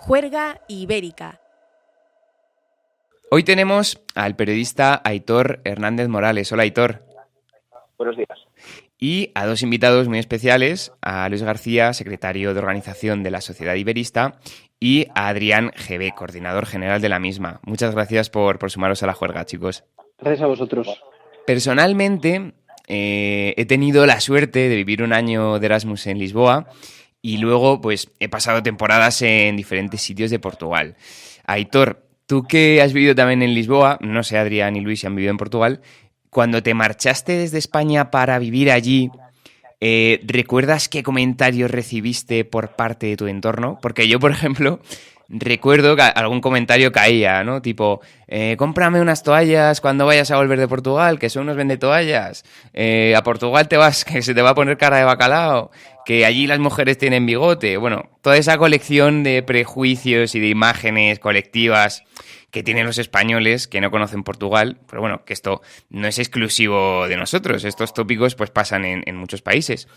Juerga Ibérica. Hoy tenemos al periodista Aitor Hernández Morales. Hola, Aitor. Buenos días. Y a dos invitados muy especiales, a Luis García, secretario de organización de la Sociedad Iberista, y a Adrián GB, coordinador general de la misma. Muchas gracias por sumaros a la juerga, chicos. Gracias a vosotros. Personalmente, he tenido la suerte de vivir un año de Erasmus en Lisboa y luego pues he pasado temporadas en diferentes sitios de Portugal. Aitor, tú que has vivido también en Lisboa, no sé Adrián y Luis si han vivido en Portugal, cuando te marchaste desde España para vivir allí, ¿recuerdas qué comentarios recibiste por parte de tu entorno? Porque yo, por ejemplo, recuerdo que algún comentario caía, ¿no? Tipo, cómprame unas toallas cuando vayas a volver de Portugal, que son unos vendetoallas. A Portugal te vas, que se te va a poner cara de bacalao, que allí las mujeres tienen bigote. Bueno, toda esa colección de prejuicios y de imágenes colectivas que tienen los españoles que no conocen Portugal, pero bueno, que esto no es exclusivo de nosotros, estos tópicos pues pasan en muchos países.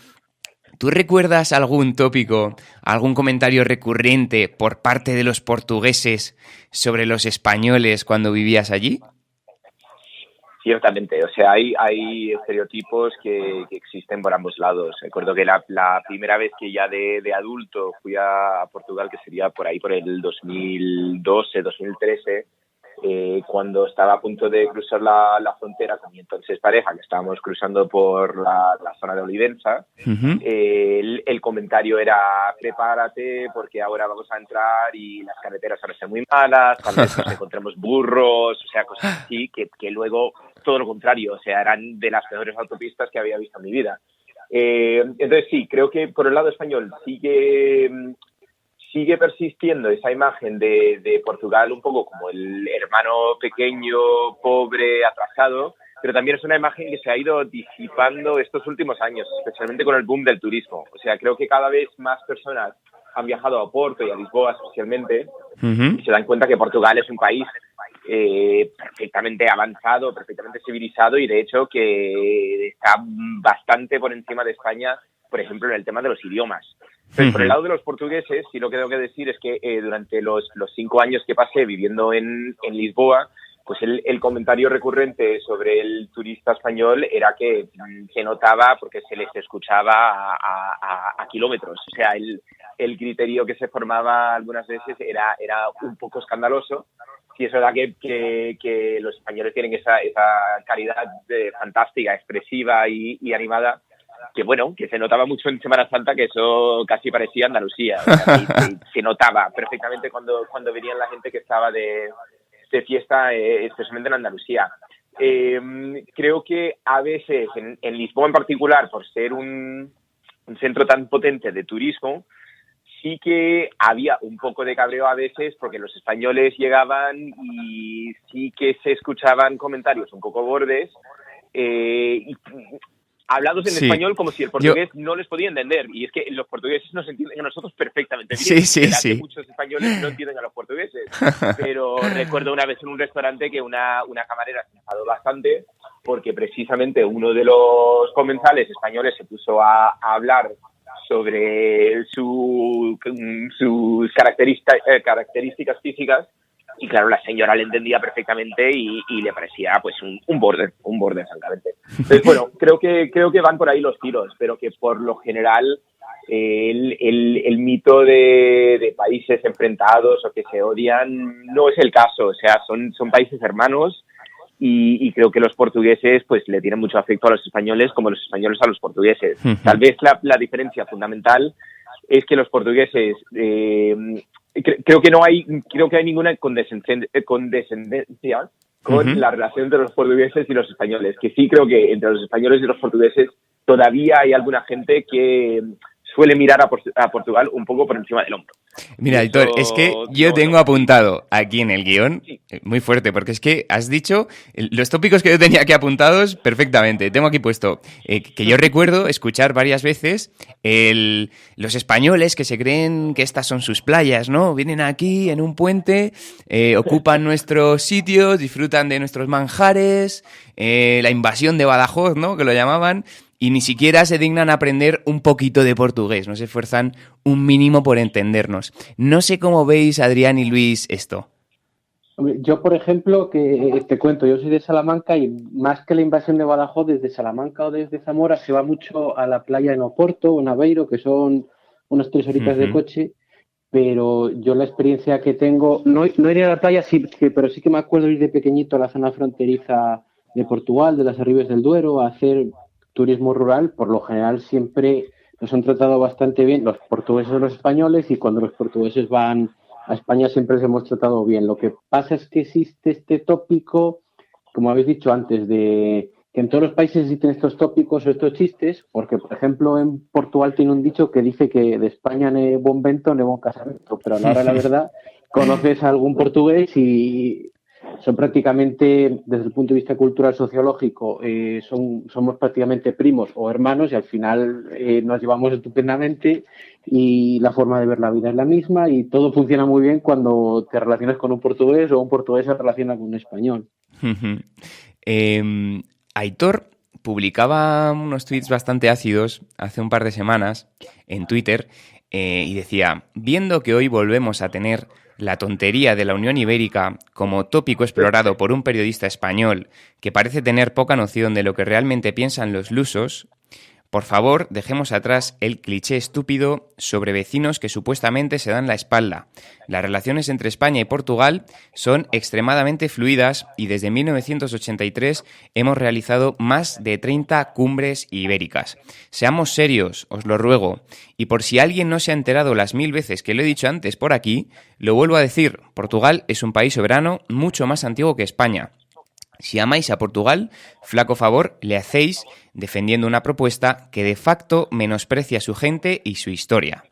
¿Tú recuerdas algún tópico, algún comentario recurrente por parte de los portugueses sobre los españoles cuando vivías allí? Ciertamente, o sea, hay estereotipos que existen por ambos lados. Recuerdo que la primera vez que ya de adulto fui a Portugal, que sería por ahí por el 2012, 2013, cuando estaba a punto de cruzar la frontera con mi entonces pareja, que estábamos cruzando por la zona de Olivenza, el comentario era: prepárate porque ahora vamos a entrar y las carreteras van a ser muy malas, tal vez nos encontremos burros, o sea, cosas así, que luego todo lo contrario, o sea, eran de las peores autopistas que había visto en mi vida. Entonces sí, creo que por el lado español sigue persistiendo esa imagen de Portugal un poco como el hermano pequeño, pobre, atrasado, pero también es una imagen que se ha ido disipando estos últimos años, especialmente con el boom del turismo. O sea, creo que cada vez más personas han viajado a Porto y a Lisboa especialmente, y se dan cuenta que Portugal es un país perfectamente avanzado, perfectamente civilizado, y de hecho que está bastante por encima de España, por ejemplo, en el tema de los idiomas. Entonces, por el lado de los portugueses, sí lo que tengo que decir es que durante los 5 años que pasé viviendo en Lisboa, pues el comentario recurrente sobre el turista español era que se notaba porque se les escuchaba a kilómetros. O sea, el criterio que se formaba algunas veces era un poco escandaloso. Sí, es verdad que los españoles tienen esa calidad fantástica, expresiva y animada, que bueno, que se notaba mucho en Semana Santa, que eso casi parecía Andalucía. O sea, se notaba perfectamente cuando venían la gente que estaba de fiesta, especialmente en Andalucía. Creo que a veces, en Lisboa en particular, por ser un centro tan potente de turismo, sí que había un poco de cabreo a veces porque los españoles llegaban y sí que se escuchaban comentarios un poco bordes, hablados en español como si el portugués no les podía entender. Y es que los portugueses nos entienden a nosotros perfectamente bien. Sí. Muchos españoles no entienden a los portugueses. Pero recuerdo una vez en un restaurante que una camarera se enfadó bastante porque precisamente uno de los comensales españoles se puso a hablar sobre sus características físicas. Y claro, la señora le entendía perfectamente y le parecía pues un border francamente. Entonces, bueno, creo que van por ahí los tiros, pero que por lo general el mito de países enfrentados o que se odian no es el caso. O sea, son países hermanos y creo que los portugueses pues le tienen mucho afecto a los españoles como los españoles a los portugueses. Tal vez la diferencia fundamental es que los portugueses... Creo que hay ninguna condescendencia con la relación entre los portugueses y los españoles, que sí creo que entre los españoles y los portugueses todavía hay alguna gente que suele mirar a Portugal un poco por encima del hombro. Mira, Aitor, es que yo tengo apuntado aquí en el guión, muy fuerte, porque es que has dicho los tópicos que yo tenía aquí apuntados perfectamente. Tengo aquí puesto que yo recuerdo escuchar varias veces los españoles que se creen que estas son sus playas, ¿no? Vienen aquí en un puente, ocupan nuestros sitios, disfrutan de nuestros manjares, la invasión de Badajoz, ¿no? Que lo llamaban. y ni siquiera se dignan a aprender un poquito de portugués, no se esfuerzan un mínimo por entendernos. No sé cómo veis, Adrián y Luis, esto. Yo, por ejemplo, que te cuento, yo soy de Salamanca y más que la invasión de Badajoz, desde Salamanca o desde Zamora se va mucho a la playa en Oporto o en Aveiro, que son unas 3 horitas de coche, pero yo la experiencia que tengo, no iré a la playa, pero sí que me acuerdo ir de pequeñito a la zona fronteriza de Portugal, de las Arribes del Duero, a hacer turismo rural. Por lo general siempre nos han tratado bastante bien los portugueses o los españoles, y cuando los portugueses van a España siempre les hemos tratado bien. Lo que pasa es que existe este tópico, como habéis dicho antes, de que en todos los países existen estos tópicos o estos chistes, porque, por ejemplo, en Portugal tiene un dicho que dice que de España ne bon vento, ne bon casamento, pero a la hora de la verdad conoces a algún portugués y son prácticamente, desde el punto de vista cultural sociológico, somos prácticamente primos o hermanos, y al final nos llevamos estupendamente y la forma de ver la vida es la misma y todo funciona muy bien cuando te relacionas con un portugués o un portugués se relaciona con un español. Aitor publicaba unos tweets bastante ácidos hace un par de semanas en Twitter y decía: viendo que hoy volvemos a tener la tontería de la Unión Ibérica como tópico explorado por un periodista español que parece tener poca noción de lo que realmente piensan los lusos, por favor, dejemos atrás el cliché estúpido sobre vecinos que supuestamente se dan la espalda. Las relaciones entre España y Portugal son extremadamente fluidas y desde 1983 hemos realizado más de 30 cumbres ibéricas. Seamos serios, os lo ruego. Y por si alguien no se ha enterado las 1000 veces que lo he dicho antes por aquí, lo vuelvo a decir: Portugal es un país soberano mucho más antiguo que España. Si amáis a Portugal, flaco favor le hacéis defendiendo una propuesta que de facto menosprecia a su gente y su historia.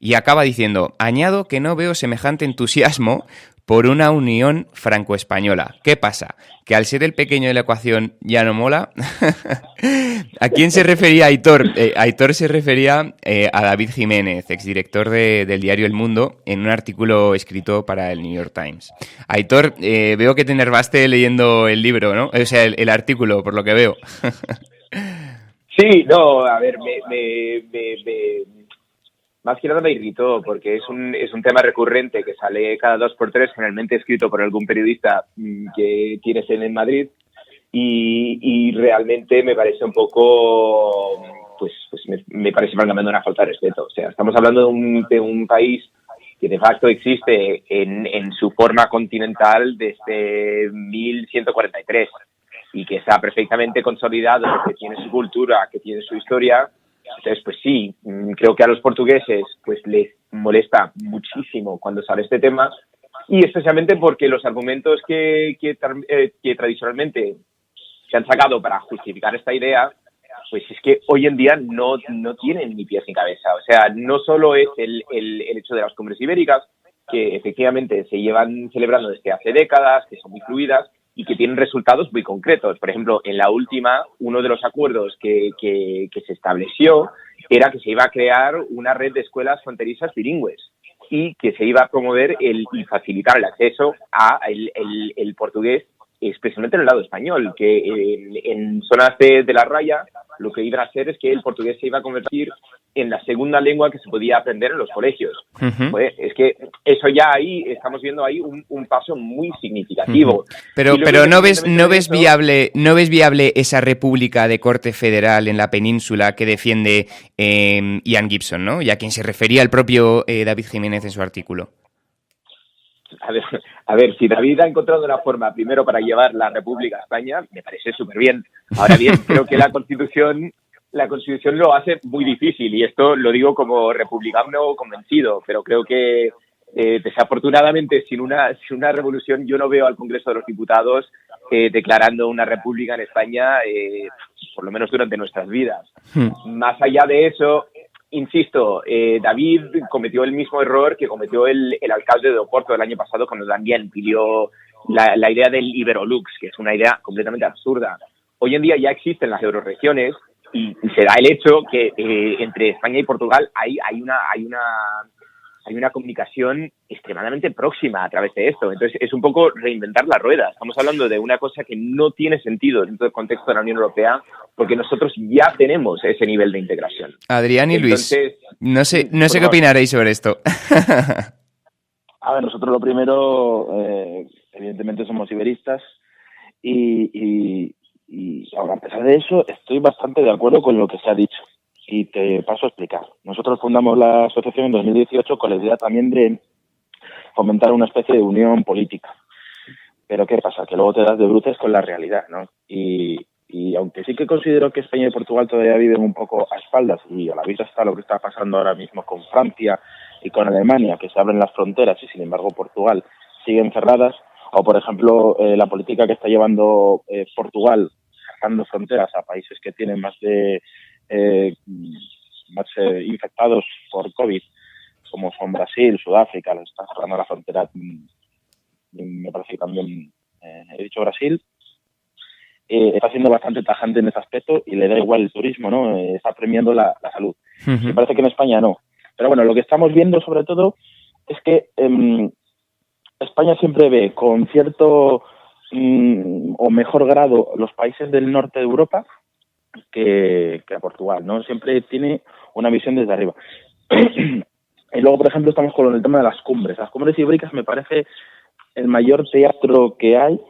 Y acaba diciendo: añado que no veo semejante entusiasmo por una unión franco-española. ¿Qué pasa? ¿Que al ser el pequeño de la ecuación ya no mola? ¿A quién se refería Aitor? Aitor se refería a David Jiménez, exdirector del diario El Mundo, en un artículo escrito para el New York Times. Aitor, veo que te enervaste leyendo el libro, ¿no? O sea, el artículo, por lo que veo. Sí, no, a ver, más que nada me irritó porque es un tema recurrente que sale cada 2 por 3, generalmente escrito por algún periodista que tiene sede en Madrid, y realmente me parece un poco, pues me parece francamente una falta de respeto. O sea, estamos hablando de un país que de facto existe en su forma continental desde 1143 y que está perfectamente consolidado, que tiene su cultura, que tiene su historia. Entonces, pues sí, creo que a los portugueses pues les molesta muchísimo cuando sale este tema, y especialmente porque los argumentos que tradicionalmente se han sacado para justificar esta idea, pues es que hoy en día no tienen ni pies ni cabeza. O sea, no solo es el hecho de las cumbres ibéricas, que efectivamente se llevan celebrando desde hace décadas, que son muy fluidas y que tienen resultados muy concretos. Por ejemplo, en la última, uno de los acuerdos que se estableció era que se iba a crear una red de escuelas fronterizas bilingües y que se iba a promover y facilitar el acceso a el portugués, especialmente en el lado español, que en zonas de la raya lo que iba a hacer es que el portugués se iba a convertir en la segunda lengua que se podía aprender en los colegios. Pues es que eso ya ahí, estamos viendo ahí un paso muy significativo. Pero ¿no ves viable esa república de corte federal en la península que defiende Ian Gibson, ¿no? Y a quien se refería el propio David Jiménez en su artículo? A ver, si David ha encontrado una forma primero para llevar la República a España, me parece súper bien. Ahora bien, creo que la Constitución lo hace muy difícil, y esto lo digo como republicano convencido, pero creo que desafortunadamente sin una revolución yo no veo al Congreso de los Diputados declarando una república en España, por lo menos durante nuestras vidas. Más allá de eso, insisto, David cometió el mismo error que cometió el alcalde de Oporto el año pasado cuando también pidió la idea del Iberolux, que es una idea completamente absurda. Hoy en día ya existen las eurorregiones y se da el hecho que entre España y Portugal hay una hay una comunicación extremadamente próxima a través de esto. Entonces, es un poco reinventar la rueda. Estamos hablando de una cosa que no tiene sentido dentro del contexto de la Unión Europea, porque nosotros ya tenemos ese nivel de integración. Adrián y Entonces, Luis, no sé qué opinaréis sobre esto. A ver, nosotros lo primero, evidentemente somos iberistas y ahora, a pesar de eso, estoy bastante de acuerdo con lo que se ha dicho. Y te paso a explicar. Nosotros fundamos la asociación en 2018 con la idea también de fomentar una especie de unión política. Pero ¿qué pasa? Que luego te das de bruces con la realidad, ¿no? Y aunque sí que considero que España y Portugal todavía viven un poco a espaldas, y a la vista está lo que está pasando ahora mismo con Francia y con Alemania, que se abren las fronteras y sin embargo Portugal siguen cerradas, o por ejemplo la política que está llevando Portugal cerrando fronteras a países que tienen más infectados por COVID, como son Brasil, Sudáfrica, les está cerrando la frontera, me parece que también he dicho Brasil, está siendo bastante tajante en ese aspecto y le da igual el turismo, ¿no? Está premiando la salud. Uh-huh. Me parece que en España no. Pero bueno, lo que estamos viendo sobre todo es que España siempre ve con cierto o mejor grado los países del norte de Europa que a Portugal, ¿no? Siempre tiene una visión desde arriba. Y luego, por ejemplo, estamos con el tema de las cumbres. Las cumbres ibéricas me parece el mayor teatro que hay.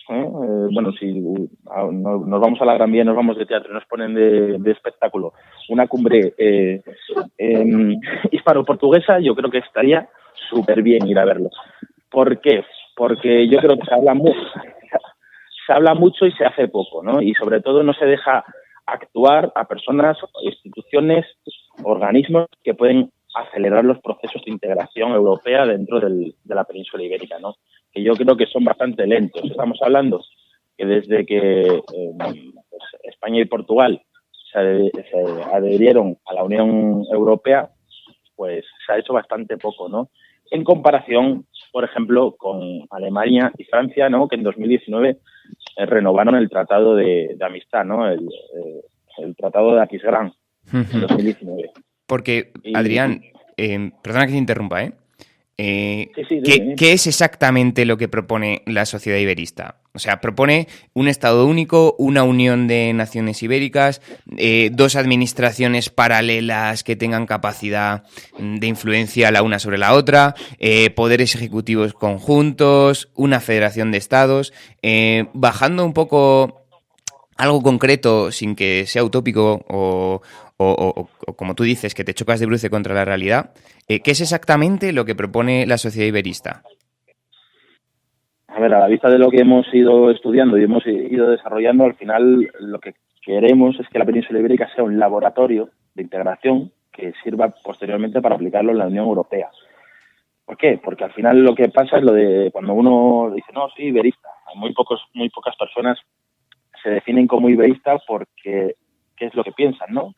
Bueno, si nos vamos a la Gran Vía, nos vamos de teatro, nos ponen de espectáculo una cumbre hispano-portuguesa, yo creo que estaría súper bien ir a verlo. ¿Por qué? Porque yo creo que se habla mucho y se hace poco, ¿no? Y sobre todo no se deja actuar a personas, instituciones, organismos que pueden acelerar los procesos de integración europea dentro de la península ibérica, ¿no? Que yo creo que son bastante lentos. Estamos hablando que desde que España y Portugal se adherieron a la Unión Europea, pues se ha hecho bastante poco, ¿no? En comparación, por ejemplo, con Alemania y Francia, ¿no? Que en 2019 renovaron el Tratado de Amistad, ¿no? El Tratado de Aquisgrán en 2019. Porque, Adrián, perdona que te interrumpa, ¿eh? Sí, ¿Qué es exactamente lo que propone la sociedad iberista? O sea, propone un Estado único, una unión de naciones ibéricas, dos administraciones paralelas que tengan capacidad de influencia la una sobre la otra, poderes ejecutivos conjuntos, una federación de estados, bajando un poco algo concreto sin que sea utópico o como tú dices, que te chocas de bruce contra la realidad. ¿Qué es exactamente lo que propone la sociedad iberista? A ver, a la vista de lo que hemos ido estudiando y hemos ido desarrollando, al final lo que queremos es que la península ibérica sea un laboratorio de integración que sirva posteriormente para aplicarlo en la Unión Europea. ¿Por qué? Porque al final lo que pasa es lo de cuando uno dice, no, soy iberista. Muy pocas personas se definen como iberista porque ¿qué es lo que piensan, no?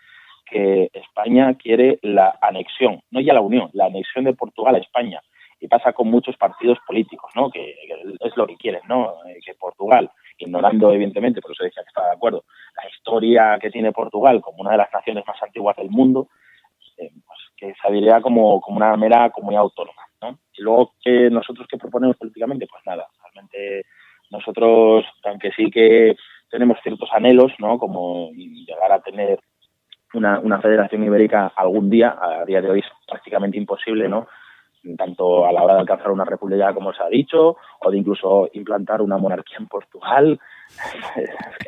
Que España quiere la anexión, no ya la unión, la anexión de Portugal a España. Y pasa con muchos partidos políticos, ¿no? Que es lo que quieren, ¿no? Que Portugal, ignorando evidentemente, por eso decía que estaba de acuerdo, la historia que tiene Portugal como una de las naciones más antiguas del mundo, pues que se diría como una mera comunidad autónoma, ¿no? Y luego, ¿nosotros qué proponemos políticamente? Pues nada, realmente nosotros, aunque sí que tenemos ciertos anhelos, ¿no? Como llegar a tener una federación ibérica algún día, a día de hoy es prácticamente imposible, ¿no? Tanto a la hora de alcanzar una república, como se ha dicho, o de incluso implantar una monarquía en Portugal.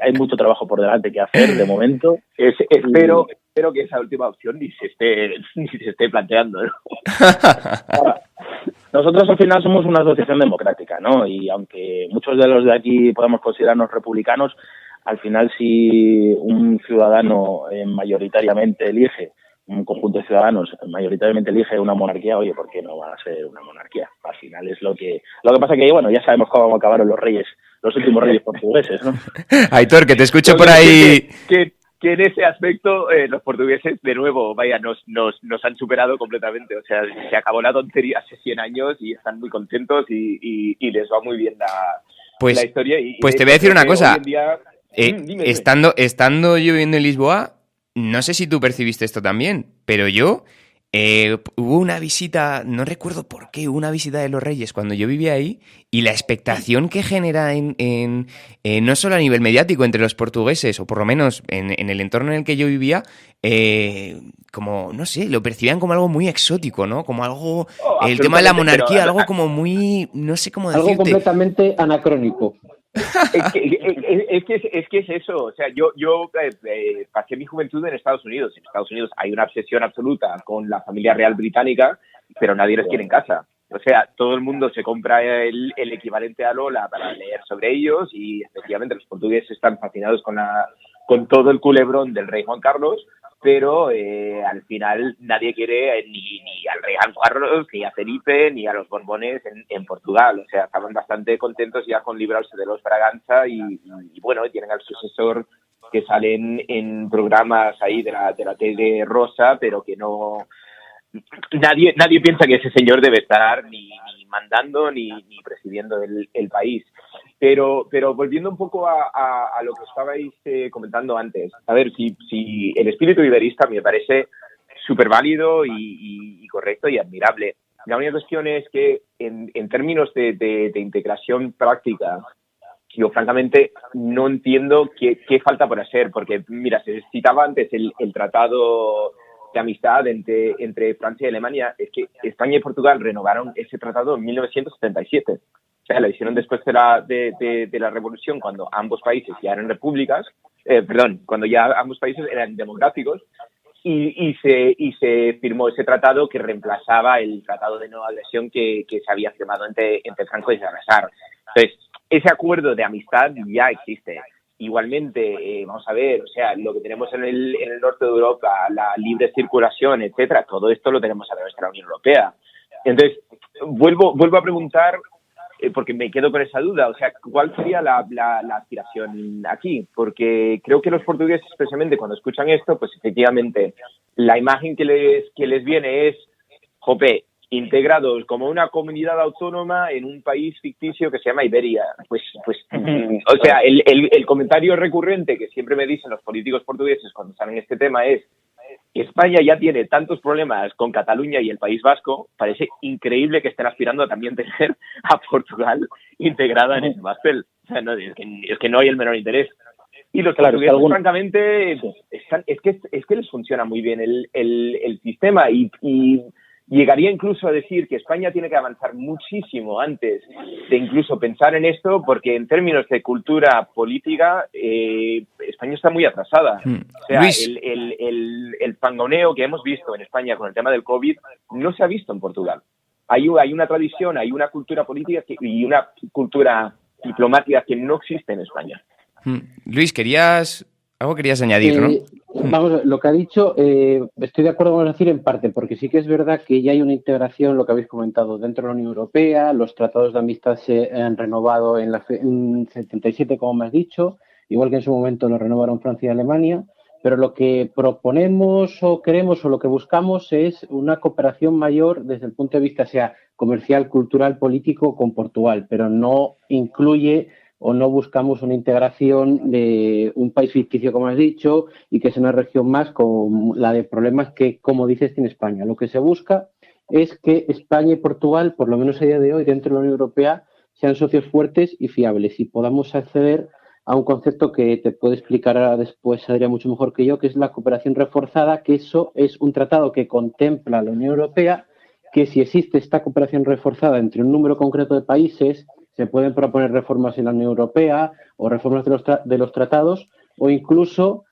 Hay mucho trabajo por delante que hacer de momento. Espero que esa última opción ni se esté planteando, ¿no? Ahora, nosotros al final somos una asociación democrática, ¿no? Y aunque muchos de los de aquí podemos considerarnos republicanos, al final si un ciudadano mayoritariamente elige, un conjunto de ciudadanos mayoritariamente elige una monarquía, oye, ¿por qué no va a ser una monarquía? Al final es lo que pasa que, bueno, ya sabemos cómo acabaron los últimos reyes portugueses, ¿no? Aitor, que te escucho por ahí. Que en ese aspecto los portugueses, de nuevo, nos han superado completamente. O sea, se acabó la tontería hace 100 años y están muy contentos y les va muy bien la historia. Pues te voy a decir una cosa. Día, dime. Estando yo viviendo en Lisboa, no sé si tú percibiste esto también, pero yo hubo una visita, no recuerdo por qué, hubo una visita de los Reyes cuando yo vivía ahí y la expectación que genera no solo a nivel mediático entre los portugueses, o por lo menos en el entorno en el que yo vivía, como, no sé, lo percibían como algo muy exótico, ¿no? Como algo, el tema de la monarquía, algo como muy, no sé cómo decirte. Algo completamente anacrónico. Es que es eso. O sea, yo pasé mi juventud en Estados Unidos. En Estados Unidos hay una obsesión absoluta con la familia real británica, pero nadie les quiere en casa. O sea, todo el mundo se compra el equivalente a Lola para leer sobre ellos y efectivamente los portugueses están fascinados con todo el culebrón del rey Juan Carlos, pero al final nadie quiere ni al rey Juan Carlos, ni a Felipe, ni a los Borbones en Portugal. O sea, estaban bastante contentos ya con librarse de los Braganza y bueno, tienen al sucesor que salen en programas ahí de la tele rosa, pero que no... Nadie piensa que ese señor debe estar ni mandando ni presidiendo el país. Pero volviendo un poco a lo que estabais comentando antes, a ver, si el espíritu iberista me parece súper válido y correcto y admirable. La única cuestión es que en términos de integración práctica, yo francamente no entiendo qué falta por hacer, porque mira, se citaba antes el tratado de amistad entre Francia y Alemania. Es que España y Portugal renovaron ese tratado en 1977. O sea, lo hicieron después de la Revolución, cuando ambos países ya eran repúblicas, cuando ya ambos países eran democráticos, y se firmó ese tratado que reemplazaba el tratado de no agresión que se había firmado entre Franco y Salazar. Entonces, ese acuerdo de amistad ya existe. Igualmente, vamos a ver, o sea, lo que tenemos en el norte de Europa, la libre circulación, etcétera, todo esto lo tenemos a través de la Unión Europea. Entonces, vuelvo a preguntar, porque me quedo con esa duda, o sea, ¿cuál sería la aspiración aquí? Porque creo que los portugueses, especialmente cuando escuchan esto, pues efectivamente, la imagen que les viene es, jope, integrados como una comunidad autónoma en un país ficticio que se llama Iberia. Pues o sea, el comentario recurrente que siempre me dicen los políticos portugueses cuando salen este tema es: España ya tiene tantos problemas con Cataluña y el País Vasco, parece increíble que estén aspirando a también tener a Portugal integrada en ese pastel. O sea, no, es que no hay el menor interés. Y los portugueses, francamente, es que les funciona muy bien el sistema y llegaría incluso a decir que España tiene que avanzar muchísimo antes de incluso pensar en esto, porque en términos de cultura política, España está muy atrasada. O sea, el fangoneo que hemos visto en España con el tema del COVID no se ha visto en Portugal. Hay una tradición, hay una cultura política y una cultura diplomática que no existe en España. Luis, algo querías añadir, ¿no? Vamos, lo que ha dicho, estoy de acuerdo con decir en parte, porque sí que es verdad que ya hay una integración, lo que habéis comentado, dentro de la Unión Europea. Los tratados de amistad se han renovado en 77, como me has dicho, igual que en su momento lo renovaron Francia y Alemania, pero lo que proponemos o queremos o lo que buscamos es una cooperación mayor desde el punto de vista, sea comercial, cultural, político, con Portugal, pero no incluye o no buscamos una integración de un país ficticio, como has dicho, y que sea una región más con la de problemas que, como dices, tiene España. Lo que se busca es que España y Portugal, por lo menos a día de hoy, dentro de la Unión Europea, sean socios fuertes y fiables y podamos acceder a un concepto que te puede explicar ahora después Adrián mucho mejor que yo, que es la cooperación reforzada, que eso es un tratado que contempla la Unión Europea, que si existe esta cooperación reforzada entre un número concreto de países, se pueden proponer reformas en la Unión Europea o reformas de los tratados o incluso,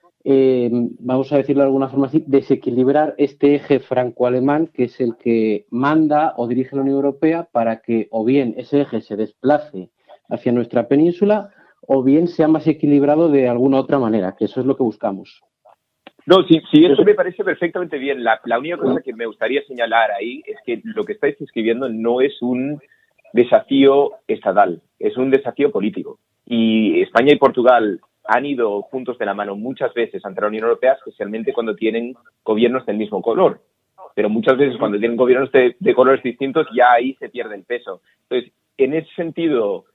vamos a decirlo de alguna forma así, desequilibrar este eje franco-alemán que es el que manda o dirige la Unión Europea para que o bien ese eje se desplace hacia nuestra península o bien sea más equilibrado de alguna otra manera, que eso es lo que buscamos. No, sí, eso me parece perfectamente bien. La única cosa que me gustaría señalar ahí es que lo que estáis escribiendo no es un desafío estatal, es un desafío político. Y España y Portugal han ido juntos de la mano muchas veces ante la Unión Europea, especialmente cuando tienen gobiernos del mismo color. Pero muchas veces cuando tienen gobiernos de colores distintos, ya ahí se pierde el peso. Entonces, en ese sentido,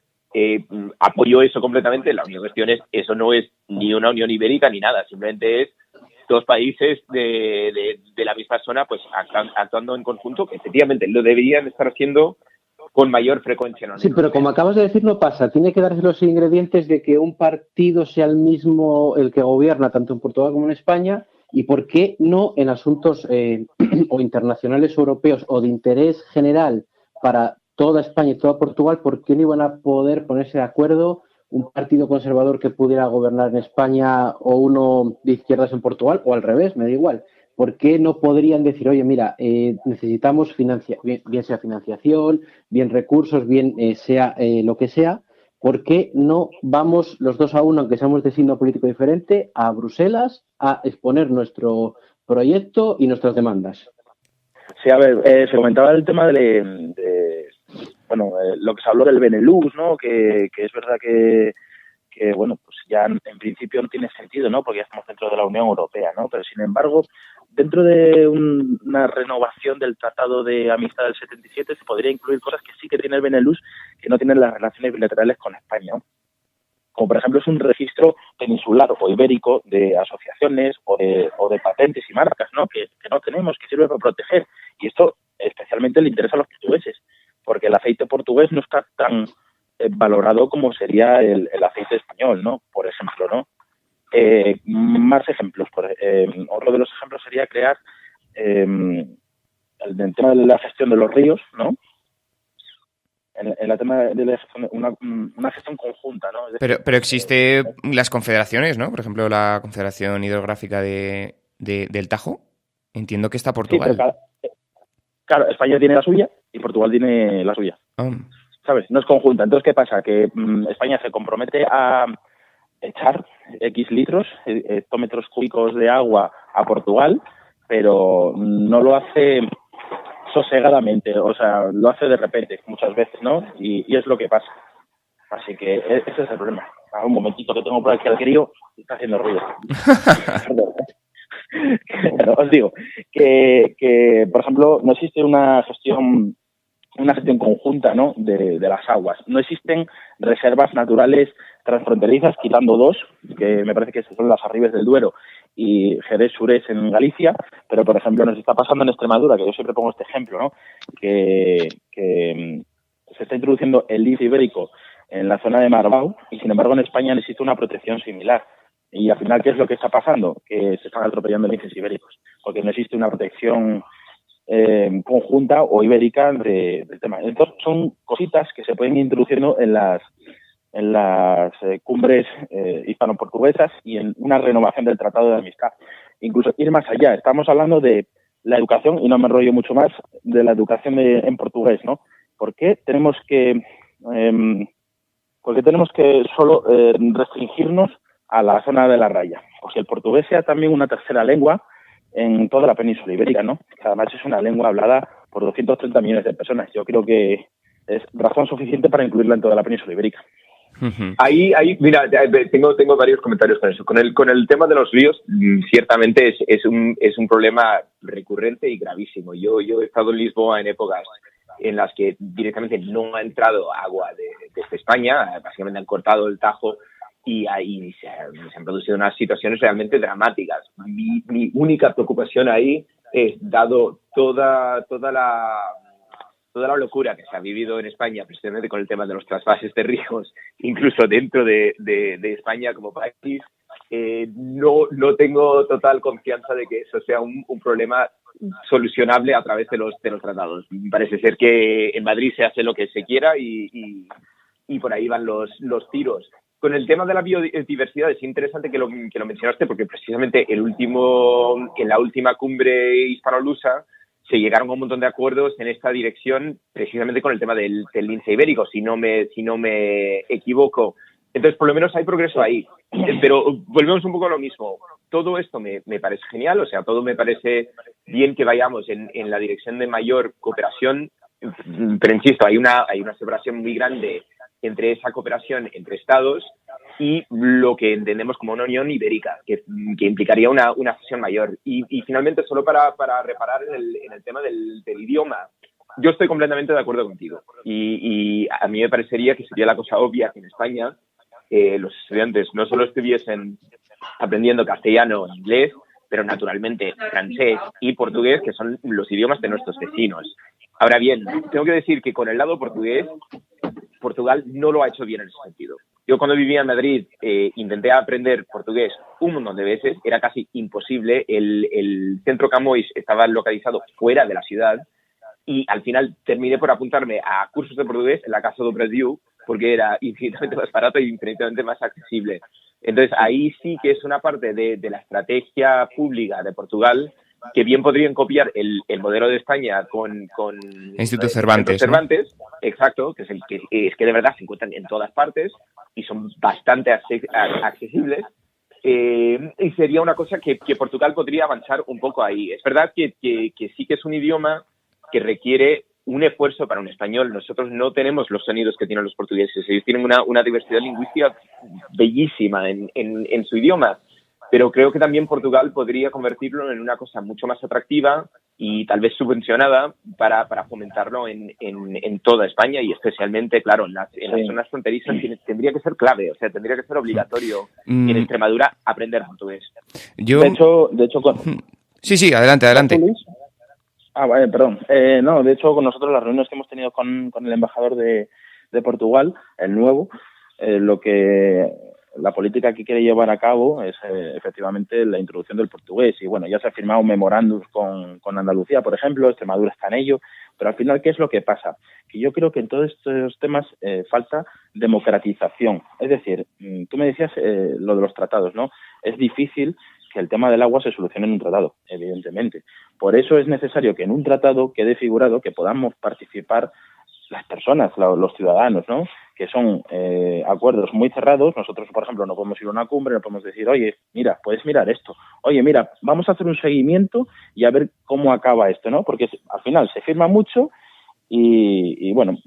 apoyo eso completamente. La única cuestión es, eso no es ni una Unión Ibérica ni nada, simplemente es dos países de la misma zona pues actuando en conjunto, que efectivamente lo deberían estar haciendo con mayor frecuencia. Sí, pero como acabas de decir, no pasa. Tiene que darse los ingredientes de que un partido sea el mismo el que gobierna tanto en Portugal como en España, y por qué no en asuntos o internacionales o europeos o de interés general para toda España y toda Portugal, ¿por qué no iban a poder ponerse de acuerdo un partido conservador que pudiera gobernar en España o uno de izquierdas en Portugal, o al revés, me da igual? ¿Por qué no podrían decir, oye, mira, necesitamos bien sea financiación, bien recursos, bien sea lo que sea? ¿Por qué no vamos los dos a uno, aunque seamos de signo político diferente, a Bruselas a exponer nuestro proyecto y nuestras demandas? Sí, a ver, se comentaba el tema lo que se habló del Benelux, ¿no? Que es verdad que bueno, pues ya en principio no tiene sentido, ¿no? Porque ya estamos dentro de la Unión Europea, ¿no? Pero sin embargo, dentro de una renovación del Tratado de Amistad del 77 se podría incluir cosas que sí que tiene el Benelux, que no tienen las relaciones bilaterales con España, ¿no? Como por ejemplo es un registro peninsular o ibérico de asociaciones o de patentes y marcas, ¿no? Que no tenemos, que sirve para proteger. Y esto especialmente le interesa a los portugueses, porque el aceite portugués no está tan valorado como sería el aceite español, ¿no? Por ejemplo, ¿no? Más ejemplos. Otro de los ejemplos sería crear el tema de la gestión de los ríos, ¿no? En la tema de la gestión, una gestión conjunta, ¿no? Pero existe las confederaciones, ¿no? Por ejemplo, la Confederación Hidrográfica del Tajo. Entiendo que está Portugal. Sí, pero claro, España tiene la suya y Portugal tiene la suya. ¿Sabes? No es conjunta. Entonces, ¿qué pasa? Que España se compromete a echar X litros, hectómetros cúbicos de agua a Portugal, pero no lo hace sosegadamente, o sea, lo hace de repente muchas veces, ¿no? Y es lo que pasa. Así que ese es el problema. Un momentito que tengo por aquí al crío, está haciendo ruido. Pero os digo que, por ejemplo, no existe una gestión conjunta, ¿no? de las aguas. No existen reservas naturales transfronterizas, quitando dos, que me parece que son las Arribes del Duero y Jerez-Surés en Galicia, pero por ejemplo nos está pasando en Extremadura, que yo siempre pongo este ejemplo, ¿no? Que se está introduciendo el lince ibérico en la zona de Marbao y sin embargo en España necesita una protección similar. Y al final, ¿qué es lo que está pasando? Que se están atropellando linces ibéricos, porque no existe una protección conjunta o ibérica del tema. Entonces son cositas que se pueden ir introduciendo en las cumbres hispano-portuguesas y en una renovación del Tratado de Amistad. Incluso ir más allá. Estamos hablando de la educación, y no me enrollo mucho más, de la educación en portugués, ¿no? ¿Por qué tenemos que solo restringirnos a la zona de la raya? Pues que el portugués sea también una tercera lengua en toda la península ibérica, ¿no? Que además es una lengua hablada por 230 millones de personas. Yo creo que es razón suficiente para incluirla en toda la península ibérica. Ahí, mira, tengo varios comentarios con eso. Con el tema de los ríos, ciertamente es un problema recurrente y gravísimo. Yo he estado en Lisboa en épocas en las que directamente no ha entrado agua desde España, básicamente han cortado el Tajo y ahí se han producido unas situaciones realmente dramáticas. Mi única preocupación ahí es, dado toda la locura que se ha vivido en España precisamente con el tema de los trasvases de ríos, incluso dentro de España como país, no tengo total confianza de que eso sea un problema solucionable a través de los tratados. Parece ser que en Madrid se hace lo que se quiera y por ahí van los tiros. Con el tema de la biodiversidad es interesante que lo mencionaste, porque precisamente en la última cumbre hispano-lusa se llegaron a un montón de acuerdos en esta dirección, precisamente con el tema del lince ibérico, si no me equivoco. Entonces, por lo menos hay progreso ahí. Pero volvemos un poco a lo mismo. Todo esto me parece genial, o sea, todo me parece bien que vayamos en la dirección de mayor cooperación, pero insisto, hay una separación muy grande entre esa cooperación entre Estados y lo que entendemos como una unión ibérica, que implicaría una fusión mayor. Y finalmente, solo para reparar en el tema del idioma, yo estoy completamente de acuerdo contigo. Y a mí me parecería que sería la cosa obvia que en España, los estudiantes no solo estuviesen aprendiendo castellano o inglés, pero naturalmente francés y portugués, que son los idiomas de nuestros vecinos. Ahora bien, tengo que decir que con el lado portugués, Portugal no lo ha hecho bien en ese sentido. Yo cuando vivía en Madrid intenté aprender portugués un montón de veces, era casi imposible, el centro Camões estaba localizado fuera de la ciudad y al final terminé por apuntarme a cursos de portugués en la Casa do Brasil porque era infinitamente más barato y infinitamente más accesible. Entonces ahí sí que es una parte de la estrategia pública de Portugal que bien podrían copiar el modelo de España con Instituto Cervantes, Cervantes, ¿no? Exacto, que es que de verdad se encuentran en todas partes y son bastante accesibles. Y sería una cosa que Portugal podría avanzar un poco ahí. Es verdad que sí que es un idioma que requiere un esfuerzo para un español. Nosotros no tenemos los sonidos que tienen los portugueses. Ellos tienen una diversidad lingüística bellísima en su idioma. Pero creo que también Portugal podría convertirlo en una cosa mucho más atractiva y tal vez subvencionada para fomentarlo en toda España y especialmente, claro, en las zonas fronterizas tendría que ser clave, o sea, tendría que ser obligatorio en Extremadura aprender portugués. De hecho Sí, adelante. Vale, perdón. No, de hecho, con nosotros las reuniones que hemos tenido con el embajador de Portugal, el nuevo, la política que quiere llevar a cabo es efectivamente la introducción del portugués. Y bueno, ya se ha firmado un memorándum con Andalucía, por ejemplo, Extremadura está en ello. Pero al final, ¿qué es lo que pasa? Que yo creo que en todos estos temas falta democratización. Es decir, tú me decías lo de los tratados, ¿no? Es difícil que el tema del agua se solucione en un tratado, evidentemente. Por eso es necesario que en un tratado quede figurado que podamos participar las personas, los ciudadanos, ¿no? Que son acuerdos muy cerrados. Nosotros, por ejemplo, no podemos ir a una cumbre, no podemos decir, oye, mira, puedes mirar esto. Oye, mira, vamos a hacer un seguimiento y a ver cómo acaba esto, ¿no? Porque al final se firma mucho y bueno,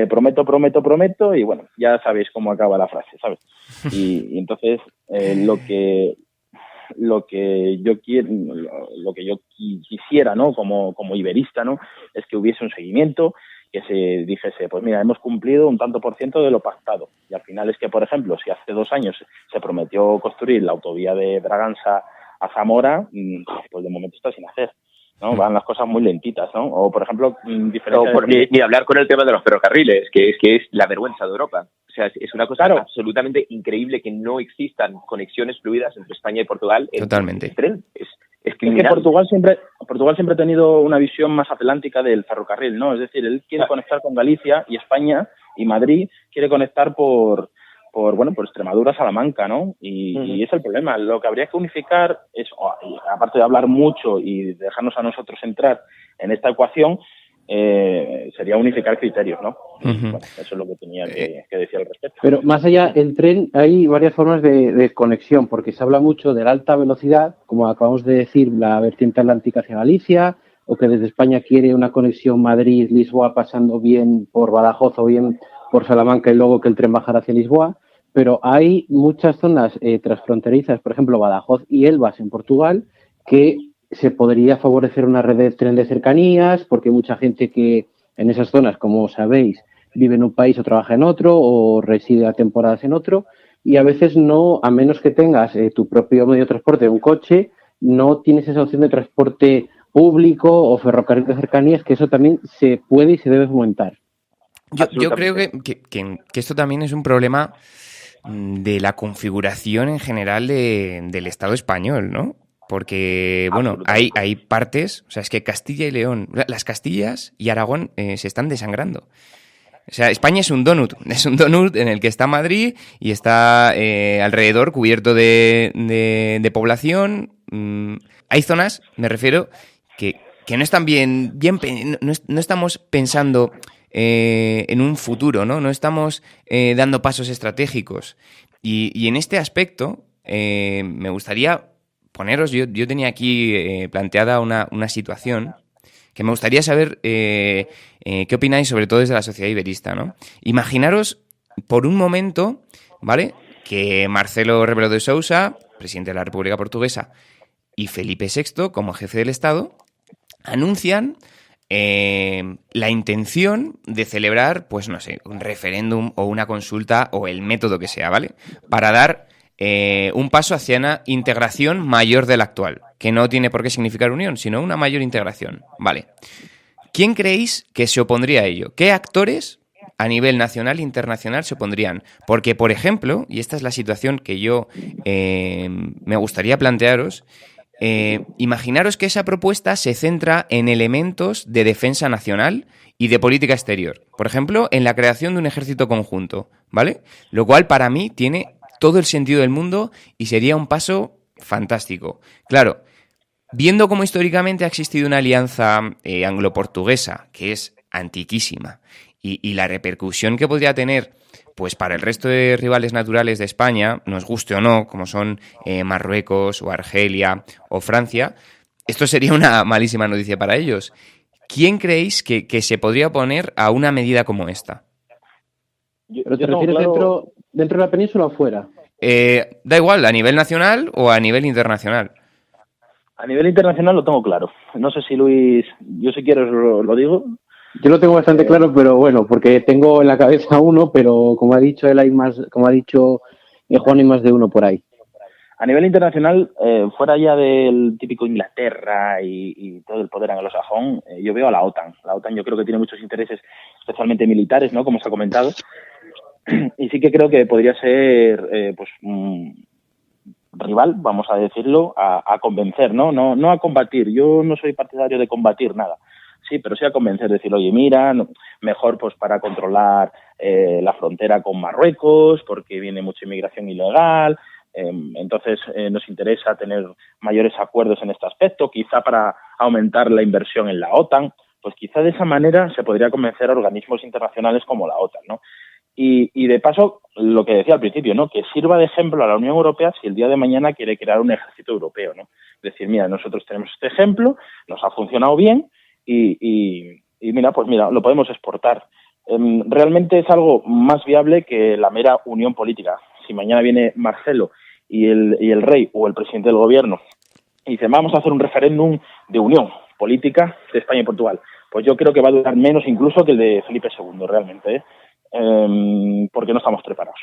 prometo y bueno, ya sabéis cómo acaba la frase, ¿sabes? Y entonces lo que yo quisiera, ¿no? Como iberista, ¿no? Es que hubiese un seguimiento, que se dijese, pues mira, hemos cumplido un tanto % de lo pactado. Y al final es que, por ejemplo, si hace 2 años se prometió construir la autovía de Bragança a Zamora, pues de momento está sin hacer, ¿no? Van las cosas muy lentitas, ¿no? O, por ejemplo, ni hablar con el tema de los ferrocarriles, que es la vergüenza de Europa. O sea, es una cosa absolutamente increíble que no existan conexiones fluidas entre España y Portugal. Totalmente. En tren. Es que Portugal siempre ha tenido una visión más atlántica del ferrocarril, ¿no? Es decir, él quiere conectar con Galicia y España, y Madrid quiere conectar por Extremadura, Salamanca, ¿no? Y es el problema. Lo que habría que unificar es, aparte de hablar mucho y dejarnos a nosotros entrar en esta ecuación, sería unificar criterios, ¿no? Bueno, eso es lo que tenía que decir al respecto. Pero más allá, el tren, hay varias formas de conexión, porque se habla mucho de la alta velocidad, como acabamos de decir, la vertiente atlántica hacia Galicia, o que desde España quiere una conexión Madrid-Lisboa pasando bien por Badajoz o bien por Salamanca y luego que el tren bajara hacia Lisboa. Pero hay muchas zonas transfronterizas, por ejemplo, Badajoz y Elvas en Portugal, que se podría favorecer una red de tren de cercanías, porque hay mucha gente que en esas zonas, como sabéis, vive en un país o trabaja en otro, o reside a temporadas en otro, y a veces no, a menos que tengas tu propio medio de transporte, un coche, no tienes esa opción de transporte público o ferrocarril de cercanías, que eso también se puede y se debe fomentar. Yo creo que esto también es un problema de la configuración en general del Estado español, ¿no? Porque, bueno, hay partes, o sea, es que Castilla y León, las Castillas y Aragón se están desangrando. O sea, España es un donut en el que está Madrid y está alrededor cubierto de población. Hay zonas, me refiero, que no están bien no estamos pensando en un futuro, ¿no? No estamos dando pasos estratégicos. Y en este aspecto me gustaría poneros, yo tenía aquí planteada una situación que me gustaría saber qué opináis, sobre todo desde la sociedad iberista, ¿no? Imaginaros por un momento, ¿vale?, que Marcelo Rebelo de Sousa, presidente de la República Portuguesa, y Felipe VI, como jefe del Estado, anuncian la intención de celebrar, pues no sé, un referéndum o una consulta o el método que sea, ¿vale?, para dar un paso hacia una integración mayor de la actual, que no tiene por qué significar unión, sino una mayor integración. Vale. ¿Quién creéis que se opondría a ello? ¿Qué actores a nivel nacional e internacional se opondrían? Porque, por ejemplo, y esta es la situación que yo me gustaría plantearos, imaginaros que esa propuesta se centra en elementos de defensa nacional y de política exterior. Por ejemplo, en la creación de un ejército conjunto, ¿vale? Lo cual para mí tiene todo el sentido del mundo y sería un paso fantástico. Claro, viendo cómo históricamente ha existido una alianza anglo-portuguesa, que es antiquísima, y la repercusión que podría tener pues para el resto de rivales naturales de España, nos guste o no, como son Marruecos o Argelia o Francia, esto sería una malísima noticia para ellos. ¿Quién creéis que se podría oponer a una medida como esta? ¿Pero te refieres dentro de la península o fuera? Da igual, ¿a nivel nacional o a nivel internacional? A nivel internacional lo tengo claro. No sé si Luis, yo si quieres lo digo. Yo lo tengo bastante claro, pero bueno, porque tengo en la cabeza uno, pero como ha dicho él, como ha dicho Juan, hay más de uno por ahí. A nivel internacional, fuera ya del típico Inglaterra y todo el poder anglosajón, yo veo a la OTAN. La OTAN yo creo que tiene muchos intereses, especialmente militares, ¿no? Como se ha comentado. Y sí que creo que podría ser pues rival, vamos a decirlo, a convencer, ¿no? No a combatir. Yo no soy partidario de combatir nada. Sí, pero sí a convencer, decir, oye, mira, mejor pues para controlar la frontera con Marruecos, porque viene mucha inmigración ilegal, entonces nos interesa tener mayores acuerdos en este aspecto, quizá para aumentar la inversión en la OTAN, pues quizá de esa manera se podría convencer a organismos internacionales como la OTAN, ¿no? Y de paso, lo que decía al principio, ¿no? Que sirva de ejemplo a la Unión Europea si el día de mañana quiere crear un ejército europeo, ¿no? Es decir, mira, nosotros tenemos este ejemplo, nos ha funcionado bien, y mira, pues mira, lo podemos exportar. Realmente es algo más viable que la mera unión política. Si mañana viene Marcelo y el rey o el presidente del gobierno y dice, vamos a hacer un referéndum de unión política de España y Portugal, pues yo creo que va a durar menos incluso que el de Felipe II, realmente, porque no estamos preparados,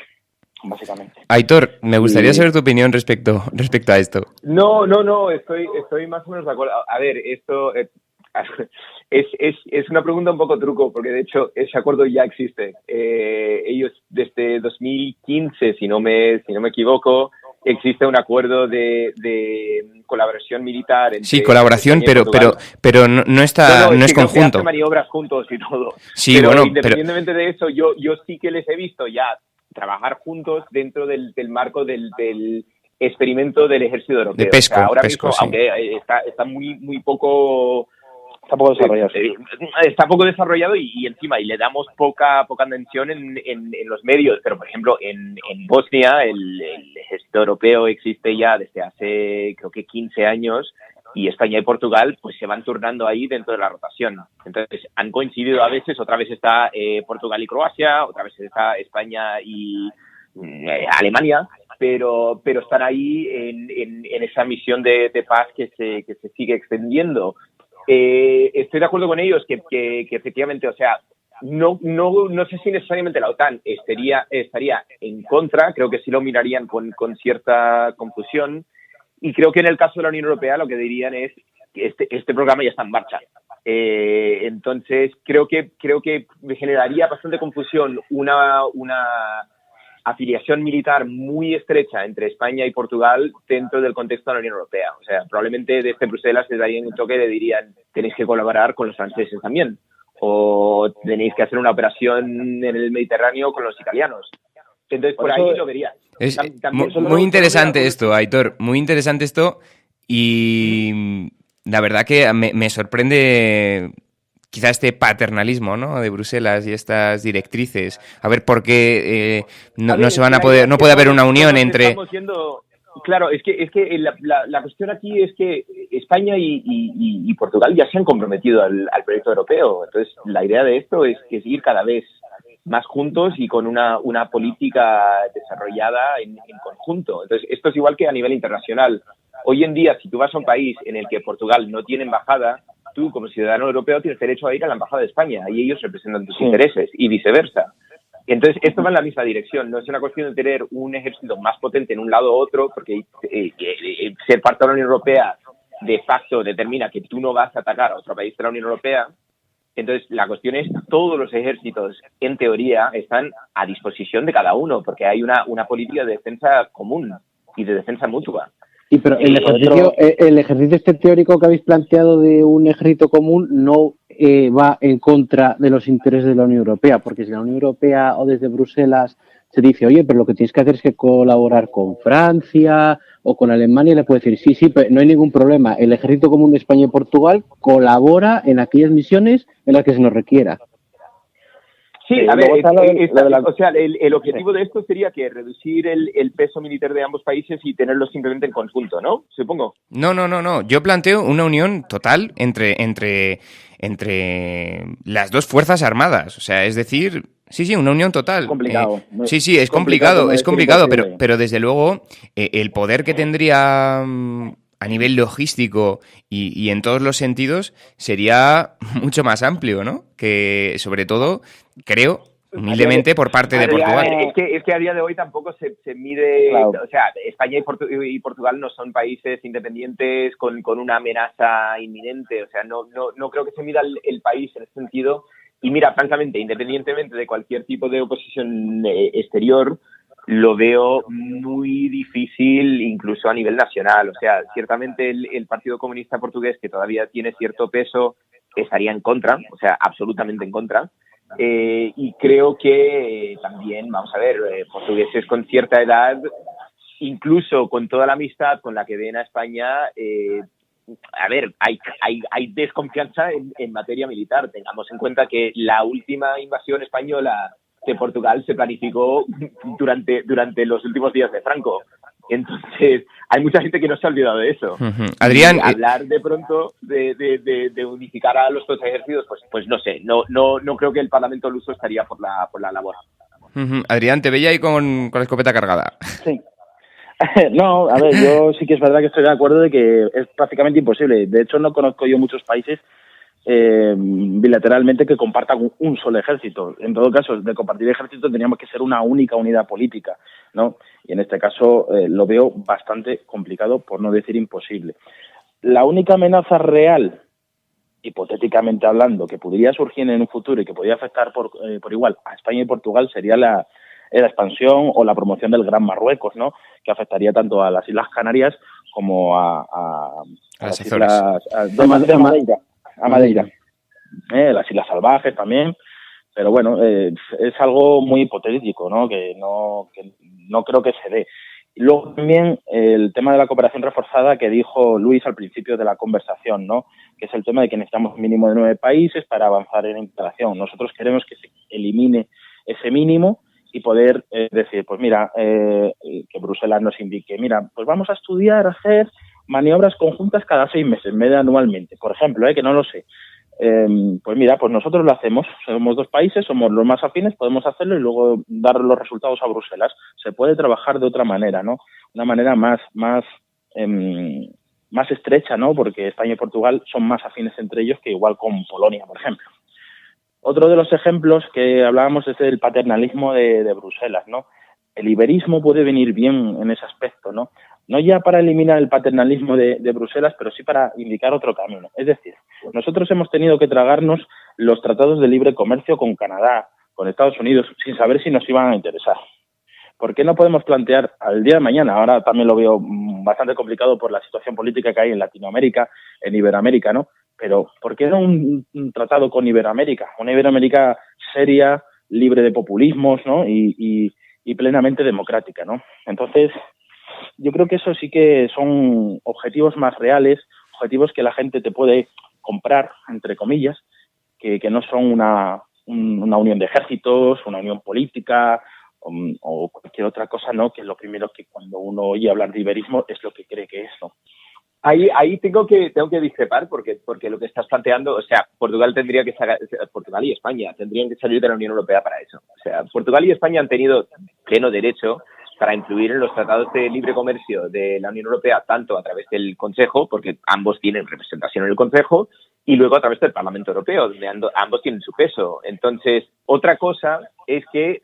básicamente. Aitor, me gustaría saber tu opinión respecto a esto. No, estoy más o menos de acuerdo. A ver, esto es una pregunta un poco truco, porque de hecho ese acuerdo ya existe. Ellos desde 2015, si no me equivoco, existe un acuerdo de colaboración militar. Entre colaboración, pero no es conjunto. Hacen maniobras juntos y todo. Sí, pero bueno, independientemente de eso, yo sí que les he visto ya trabajar juntos dentro del marco del experimento del ejército europeo. De PESCO, o sea, ahora PESCO, mismo, sí. aunque está muy poco... Está poco desarrollado. Está poco desarrollado y encima y le damos poca atención en los medios, pero por ejemplo en Bosnia el ejército europeo existe ya desde hace creo que 15 años y España y Portugal pues se van turnando ahí dentro de la rotación. Entonces han coincidido a veces, otra vez está Portugal y Croacia, otra vez está España y Alemania, pero están ahí en esa misión de paz que se sigue extendiendo. Estoy de acuerdo con ellos que efectivamente, o sea, no sé si necesariamente la OTAN estaría en contra, creo que sí lo mirarían con cierta confusión, y creo que en el caso de la Unión Europea lo que dirían es que este programa ya está en marcha. Entonces creo que me generaría bastante confusión una afiliación militar muy estrecha entre España y Portugal dentro del contexto de la Unión Europea. O sea, probablemente desde Bruselas les darían un toque y le dirían tenéis que colaborar con los franceses también, o tenéis que hacer una operación en el Mediterráneo con los italianos. Entonces, por ahí lo vería. Es muy interesante esto, Aitor, muy interesante esto, y la verdad que me sorprende quizá este paternalismo, ¿no?, de Bruselas y estas directrices. A ver por qué no se van a poder, no puede haber una unión entre... Claro, es que la cuestión aquí es que España y Portugal ya se han comprometido al proyecto europeo. Entonces, la idea de esto es que ir cada vez más juntos y con una política desarrollada en conjunto. Entonces, esto es igual que a nivel internacional. Hoy en día, si tú vas a un país en el que Portugal no tiene embajada, tú, como ciudadano europeo, tienes derecho a ir a la embajada de España y ellos representan tus intereses y viceversa. Entonces, esto va en la misma dirección. No es una cuestión de tener un ejército más potente en un lado u otro, porque ser parte de la Unión Europea de facto determina que tú no vas a atacar a otro país de la Unión Europea. Entonces, la cuestión es, todos los ejércitos, en teoría, están a disposición de cada uno, porque hay una política de defensa común y de defensa mutua. Sí, pero el ejercicio este teórico que habéis planteado de un ejército común no va en contra de los intereses de la Unión Europea, porque si la Unión Europea o desde Bruselas se dice, oye, pero lo que tienes que hacer es que colaborar con Francia o con Alemania, le puede decir, sí, pero no hay ningún problema. El ejército común de España y Portugal colabora en aquellas misiones en las que se nos requiera. Sí, a ver, o sea, el objetivo de esto sería que reducir el peso militar de ambos países y tenerlos simplemente en conjunto, ¿no? Supongo. No. Yo planteo una unión total entre las dos fuerzas armadas. O sea, es decir, sí, una unión total. Es complicado. Sí, es complicado, pero desde luego el poder que tendría a nivel logístico y en todos los sentidos sería mucho más amplio, ¿no? Que sobre todo, creo, humildemente por parte de Portugal. Es que a día de hoy tampoco se mide, claro. O sea, España y Portugal no son países independientes con una amenaza inminente, o sea, no creo que se mida el país en ese sentido. Y mira, francamente, independientemente de cualquier tipo de oposición exterior, lo veo muy difícil incluso a nivel nacional. O sea, ciertamente el Partido Comunista Portugués, que todavía tiene cierto peso, estaría en contra, o sea, absolutamente en contra. Y creo que también, vamos a ver, portugueses con cierta edad, incluso con toda la amistad con la que ven a España, a ver, hay desconfianza en materia militar. Tengamos en cuenta que la última invasión española de Portugal se planificó durante los últimos días de Franco. Entonces, hay mucha gente que no se ha olvidado de eso. Uh-huh. Adrián, hablar de pronto de unificar a los dos ejércitos, pues no sé, no creo que el Parlamento luso estaría por la labor. Uh-huh. Adrián, te veía ahí con la escopeta cargada. Sí. No, a ver, yo sí que es verdad que estoy de acuerdo de que es prácticamente imposible. De hecho, no conozco yo muchos países bilateralmente que compartan un solo ejército. En todo caso, de compartir ejército tendríamos que ser una única unidad política, ¿no? Y en este caso lo veo bastante complicado, por no decir imposible. La única amenaza real, hipotéticamente hablando, que podría surgir en un futuro y que podría afectar por igual a España y Portugal sería la expansión o la promoción del Gran Marruecos, ¿no? Que afectaría tanto a las Islas Canarias como a las islas a Madeira. Las Islas Salvajes también, pero bueno, es algo muy hipotético, ¿no? Que no creo que se dé. Y luego también el tema de la cooperación reforzada que dijo Luis al principio de la conversación, ¿no? Que es el tema de que necesitamos un mínimo de 9 países para avanzar en integración. Nosotros queremos que se elimine ese mínimo y poder decir, pues mira, que Bruselas nos indique, mira, pues vamos a estudiar, hacer maniobras conjuntas cada 6 meses, en vez de anualmente, por ejemplo, que no lo sé. Pues mira, pues nosotros lo hacemos, somos 2 países, somos los más afines, podemos hacerlo y luego dar los resultados a Bruselas. Se puede trabajar de otra manera, ¿no? Una manera más estrecha, ¿no? Porque España y Portugal son más afines entre ellos que igual con Polonia, por ejemplo. Otro de los ejemplos que hablábamos es el paternalismo de Bruselas, ¿no? El iberismo puede venir bien en ese aspecto, ¿no? No ya para eliminar el paternalismo de Bruselas, pero sí para indicar otro camino. Es decir, nosotros hemos tenido que tragarnos los tratados de libre comercio con Canadá, con Estados Unidos, sin saber si nos iban a interesar. ¿Por qué no podemos plantear al día de mañana? Ahora también lo veo bastante complicado por la situación política que hay en Latinoamérica, en Iberoamérica, ¿no? Pero ¿por qué no un tratado con Iberoamérica? Una Iberoamérica seria, libre de populismos, ¿no? Y plenamente democrática, ¿no? Entonces, yo creo que eso sí que son objetivos más reales, objetivos que la gente te puede comprar, entre comillas, que no son una unión de ejércitos, una unión política o cualquier otra cosa, ¿no? Que es lo primero que cuando uno oye hablar de iberismo es lo que cree que es, ¿no? Ahí tengo que discrepar porque lo que estás planteando, o sea, Portugal y España tendrían que salir de la Unión Europea para eso. O sea, Portugal y España han tenido pleno derecho para influir en los tratados de libre comercio de la Unión Europea, tanto a través del Consejo, porque ambos tienen representación en el Consejo, y luego a través del Parlamento Europeo, donde ambos tienen su peso. Entonces, otra cosa es que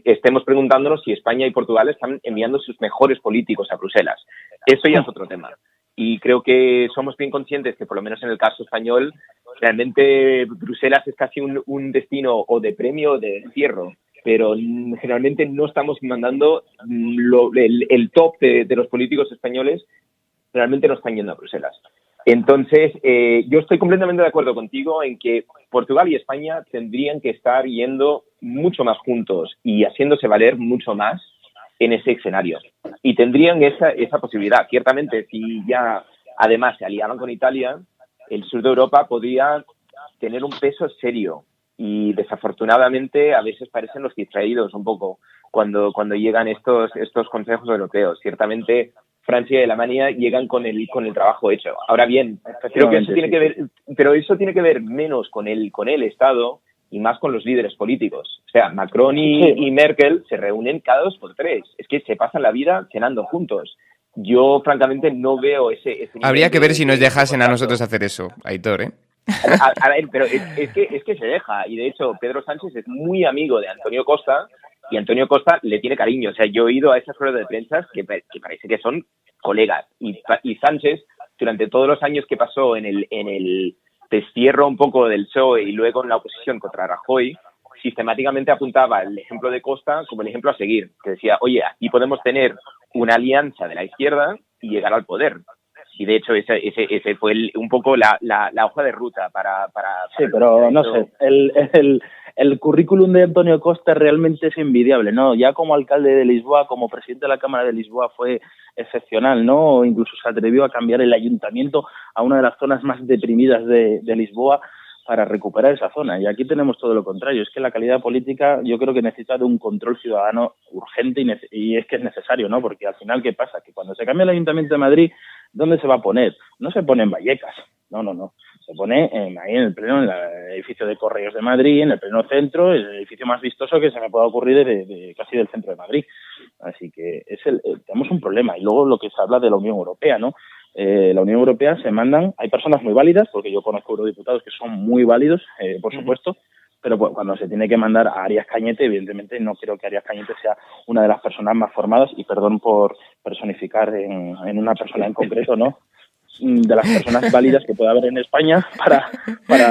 estemos preguntándonos si España y Portugal están enviando sus mejores políticos a Bruselas. Eso ya es otro tema. Y creo que somos bien conscientes que, por lo menos en el caso español, realmente Bruselas es casi un destino o de premio o de encierro, pero generalmente no estamos mandando el top de los políticos españoles, realmente no están yendo a Bruselas. Entonces, yo estoy completamente de acuerdo contigo en que Portugal y España tendrían que estar yendo mucho más juntos y haciéndose valer mucho más en ese escenario. Y tendrían esa posibilidad. Ciertamente, si ya además se aliaban con Italia, el sur de Europa podría tener un peso serio. Y desafortunadamente a veces parecen los distraídos un poco cuando llegan estos consejos europeos. Ciertamente Francia y Alemania llegan con el trabajo hecho. Ahora bien, creo que eso tiene que ver, pero eso tiene que ver menos con el Estado y más con los líderes políticos. O sea, Macron y Merkel se reúnen cada 2 por 3. Es que se pasan la vida cenando juntos. Yo, francamente, no veo ese Habría que ver si nos dejasen a nosotros hacer eso, Aitor, ¿eh? A ver, pero es que se deja. Y, de hecho, Pedro Sánchez es muy amigo de Antonio Costa y Antonio Costa le tiene cariño. O sea, yo he ido a esas ruedas de prensa que parece que son colegas. Y Sánchez, durante todos los años que pasó en el destierro un poco del PSOE y luego en la oposición contra Rajoy, sistemáticamente apuntaba el ejemplo de Costa como el ejemplo a seguir, que decía, oye, aquí podemos tener una alianza de la izquierda y llegar al poder. Y de hecho ese fue un poco la hoja de ruta para sí, pero no sé, el currículum de Antonio Costa realmente es envidiable, ¿no? Ya como alcalde de Lisboa, como presidente de la Cámara de Lisboa fue excepcional, ¿no? Incluso se atrevió a cambiar el ayuntamiento a una de las zonas más deprimidas de Lisboa para recuperar esa zona. Y aquí tenemos todo lo contrario. Es que la calidad política yo creo que necesita de un control ciudadano urgente y es que es necesario, ¿no? Porque al final, ¿qué pasa? Que cuando se cambia el Ayuntamiento de Madrid, ¿dónde se va a poner? No se pone en Vallecas. No. Se pone ahí en el edificio de Correos de Madrid, en el pleno centro, el edificio más vistoso que se me pueda ocurrir de casi del centro de Madrid. Así que tenemos un problema. Y luego lo que se habla de la Unión Europea, ¿no? La Unión Europea hay personas muy válidas, porque yo conozco eurodiputados que son muy válidos, por supuesto, pero cuando se tiene que mandar a Arias Cañete, evidentemente no creo que Arias Cañete sea una de las personas más formadas, y perdón por personificar en una persona en concreto, ¿no? De las personas válidas que pueda haber en España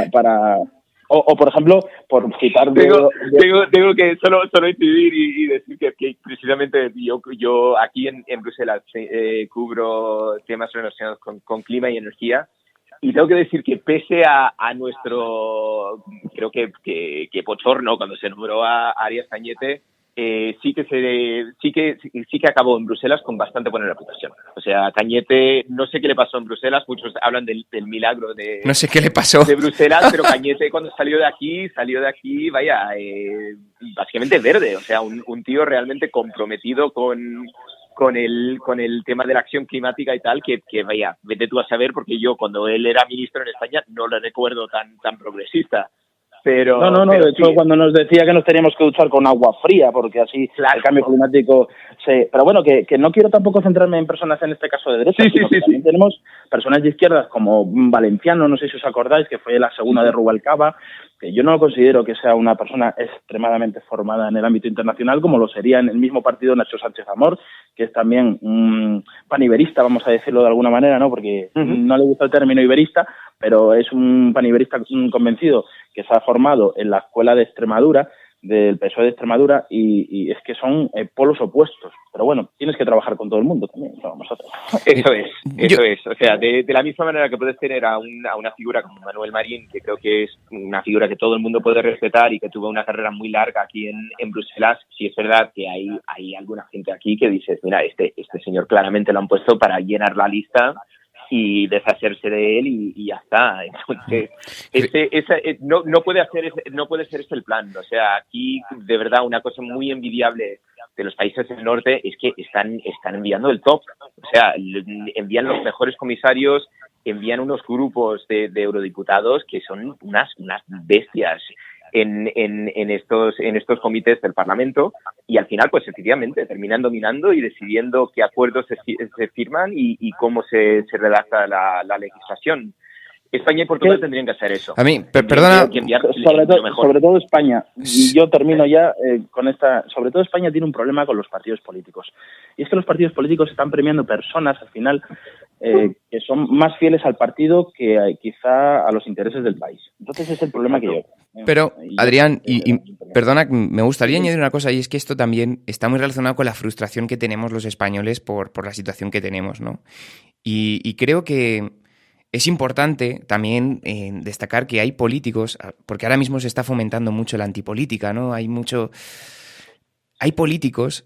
para o por ejemplo, por citar... Tengo que solo incidir y decir que precisamente yo aquí en Bruselas cubro temas relacionados con clima y energía, y tengo que decir que pese a nuestro, creo que bochorno cuando se nombró a Arias Cañete, sí que acabó en Bruselas con bastante buena reputación. O sea, Cañete, no sé qué le pasó en Bruselas, muchos hablan del milagro de... No sé qué le pasó. De Bruselas, pero Cañete cuando salió de aquí, vaya, básicamente verde. O sea, un tío realmente comprometido con el tema de la acción climática y tal, que vaya, vete tú a saber, porque yo cuando él era ministro en España no lo recuerdo tan progresista. Pero, no, de hecho, cuando nos decía que nos teníamos que duchar con agua fría, porque así claro, el cambio climático Pero bueno, que no quiero tampoco centrarme en personas en este caso de derecha, sino que también tenemos personas de izquierdas como Valenciano, no sé si os acordáis, que fue la segunda de Rubalcaba, que yo no considero que sea una persona extremadamente formada en el ámbito internacional, como lo sería en el mismo partido Nacho Sánchez Amor, que es también un paniberista, vamos a decirlo de alguna manera, ¿no? Porque no le gusta el término iberista, pero es un paniberista convencido que se ha formado en la escuela de Extremadura, del PSOE de Extremadura, y es que son polos opuestos. Pero bueno, tienes que trabajar con todo el mundo también, no vamos a Eso es. O sea, de la misma manera que puedes tener a una figura como Manuel Marín, que creo que es una figura que todo el mundo puede respetar y que tuvo una carrera muy larga aquí en Bruselas, sí es verdad que hay alguna gente aquí que dices, mira, este señor claramente lo han puesto para llenar la lista y deshacerse de él y ya está. Entonces, no puede ser ese el plan. O sea, aquí de verdad una cosa muy envidiable de los países del norte es que están enviando el top. O sea, envían los mejores comisarios, envían unos grupos de eurodiputados que son unas bestias en estos comités del Parlamento, y al final pues efectivamente terminan dominando y decidiendo qué acuerdos se firman y cómo se redacta la legislación. España y Portugal tendrían que hacer eso. A mí, perdona... Sobre todo España, y yo termino ya con esta... Sobre todo España tiene un problema con los partidos políticos. Y es que los partidos políticos están premiando personas, al final, que son más fieles al partido que quizá a los intereses del país. Entonces es el problema que yo... Pero, Adrián, perdona, me gustaría añadir una cosa, y es que esto también está muy relacionado con la frustración que tenemos los españoles por la situación que tenemos, ¿no? Y creo que es importante también destacar que hay políticos, porque ahora mismo se está fomentando mucho la antipolítica, ¿no? Hay políticos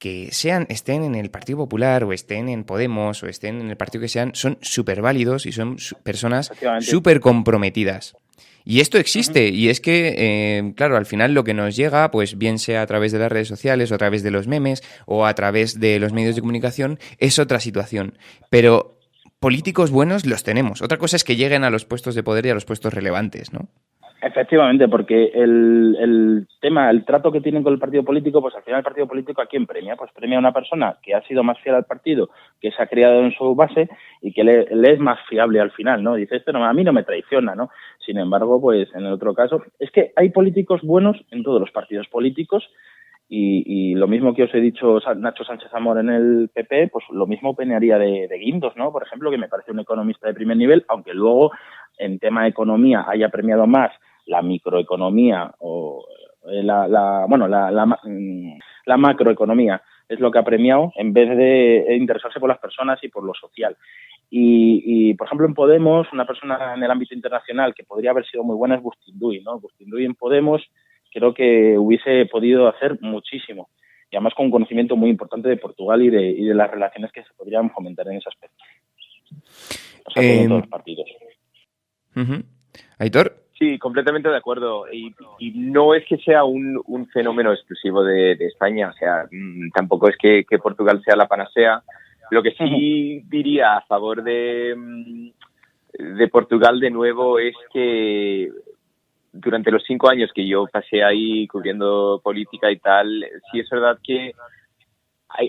que estén en el Partido Popular o estén en Podemos o estén en el partido que sean, son súper válidos y son personas súper comprometidas. Y esto existe, y es que, claro, al final lo que nos llega, pues bien sea a través de las redes sociales o a través de los memes o a través de los medios de comunicación, es otra situación. Pero políticos buenos los tenemos. Otra cosa es que lleguen a los puestos de poder y a los puestos relevantes, ¿no? Efectivamente, porque el trato que tienen con el partido político, pues al final el partido político ¿a quién premia? Pues premia a una persona que ha sido más fiel al partido, que se ha criado en su base y que le es más fiable al final, ¿no? Dice, a mí no me traiciona, ¿no? Sin embargo, pues en el otro caso, es que hay políticos buenos en todos los partidos políticos y lo mismo que os he dicho Nacho Sánchez Amor en el PP, pues lo mismo opinaría de Guindos, ¿no? Por ejemplo, que me parece un economista de primer nivel, aunque luego en tema de economía haya premiado más la microeconomía o la macroeconomía es lo que ha premiado en vez de interesarse por las personas y por lo social. Y por ejemplo, en Podemos, una persona en el ámbito internacional que podría haber sido muy buena es Bustinduy, ¿no? Bustinduy en Podemos creo que hubiese podido hacer muchísimo. Y además con un conocimiento muy importante de Portugal y de las relaciones que se podrían fomentar en ese aspecto. O sea, en todos los partidos. ¿Aitor? Sí, completamente de acuerdo. Y no es que sea un fenómeno exclusivo de España. O sea, tampoco es que Portugal sea la panacea. Lo que sí diría a favor de Portugal de nuevo es que durante los 5 años que yo pasé ahí cubriendo política y tal, sí es verdad que